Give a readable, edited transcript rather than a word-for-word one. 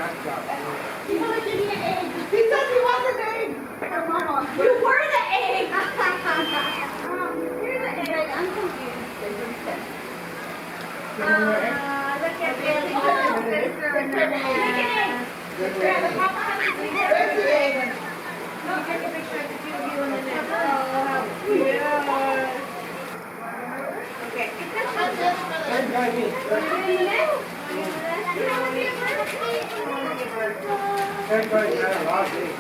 He's gonna give me an egg. He says he wants an egg. You were the egg. You're the egg. I'm confused. Look at this. Papa has a egg. No, take a picture of the two of you in the net. Oh, how cute. Okay. Everybody's had a lot of days.